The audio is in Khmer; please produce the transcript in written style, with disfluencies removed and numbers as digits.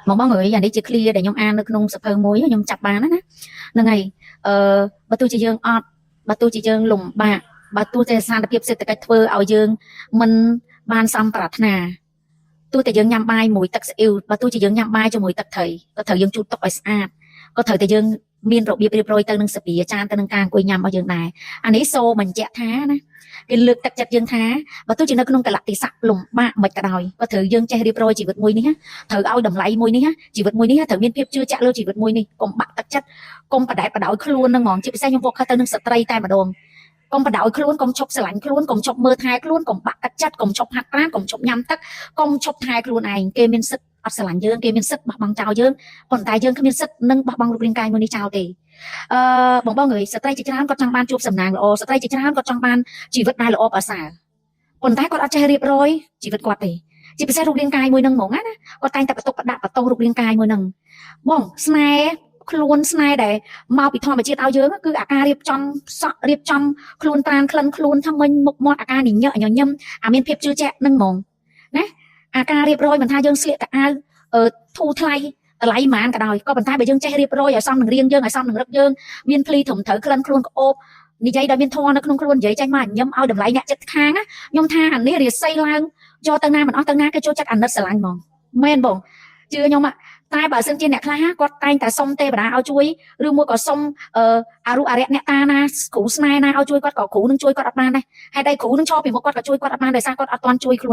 បងអើយអានេះជា clear ដែលខ្ញុំអាននៅក្នុងសភៅមួយខ្ញុំចាប់បានណាហ្នឹងហើយបើទោះជាយើងអត់បើទោះជាយើងលំបាកបើទោះជាស្ថានភាពសេដ្ឋកិច្ចធ្វើឲ្យយើងមិនបានសំប្រាថ្នាទោះតែយើងញ៉ាំបាយមួយទឹកស៊ីអ៊ីវបើទោះជាយើងញ៉ាំបាយជាមួយទឹកត្រីក៏ត្រូវយើងជូតទុកឲ្យស្អាតក៏ត្រូវតែយើងមានរបៀបរៀបរយទៅនឹងសភាចានទៅនឹងការអង្គុយញ៉ាំរបស់យើងដែរអានេះសូបញ្ជាក់ថាណាគេលើកទឹកចិត្តយើងថាបើទោះជានៅក្នុងកលៈទេសៈលំបាកមិនក៏ដោយក៏ត្រូវយើងចេះរៀបរយជីវិតមួយនេះត្រូវឲ្យតម្លៃមួយនេះជីវិតមួយនេះត្រូវមានភាពជឿជាក់លើជីវិតមួយនេះកុំបាក់ទឹកចិត្តកុំបដែតបដោយខ្លួននឹងហ្មងជាពិសេសខ្ញុំវកខិតទៅនឹងស្ត្រីតែម្ដងកុំបដោយខ្លួនកុំឈប់ស្រឡាញ់ខ្លួនកុំឈប់មើលថែខ្លួនកុំបាក់ទឹកចិត្តកុំឈប់ហាត់ប្រាណកុំឈប់ញ៉ាំទឹកកុំឈប់ថែខ្លួនឯងគេមានសិទ្ធិអត់ស្រឡាញ់យើងគេមានសិទ្ធិបោះបង់ចោលយើងប៉ុន្តែយើងគ្មានសិទ្ធិនឹងបោះបង់រូបរាងកាយមួយនេះចោលទេបងអើយស្ត្រីជាច្រើនគាត់ចង់បានជួបសំណាងល្អស្ត្រីជាច្រើនគាត់ចង់បានជីវិតដែលល្អប្រសើរប៉ុន្តែគាត់អត់ចេះរៀបរយជីវិតគាត់ទេជាពិសេសរូបរាងកាយមួយនឹងហ្មងណាគាត់តែងតែបន្ទុកបដាក់បន្ទោសរូបរាងកាយមួយនឹងបងស្នេហ៍ខ្លួនស្នេហ៍ដែលមកពីធម្មជាតិឲ្យយើងគឺអាការរៀបចំសក់រៀបចំខ្លួនប្រានក្លិនខ្លួនថាមិញមុខមាត់អាការញញឹមញញឹមអាមានភាពជឿជាក់នឹងហ្មងណាអាការរៀបរយមិនថាយើងស្លៀកកៅអៅធូរថ្លៃតម្លៃប៉ុន្មានក៏ដោយក៏ប៉ុន្តែបើយើងចេះរៀបរយឲ្យសមនឹងរាងយើងឲ្យសមនឹងរឹកយើងមានភ្លីត្រឹមត្រូវក្លិនខ្លួនក្អូបនិយាយដោយមានធម៌នៅក្នុងខ្លួននិយាយចេញមកញញឹមឲ្យតម្លៃអ្នកចិត្តខាងណាខ្ញុំថាអានេះរាសីឡើងយកទៅណាមិនអស់ទៅណាគេចូលចិត្តអាណិតស្រឡាញ់ហ្មងមែនបងជឿខ្ញុំតែបើសិនជាអ្នកខ្លះគាត់តែងតែសុំទេវតាឲ្យជួយឬមួយក៏សុំអារុអរិយអ្នកតាណាគ្រូស្នេហ៍ណាឲ្យជួយគាត់ក៏គ្រូនឹងជួយគាត់អត់បានដែរហេតុអីគ្រូនឹងឈរពីមុខគាត់ក៏ជួយគាត់អត់បានដោយសារគាត់អត់ទាន់ជួយខ្លួន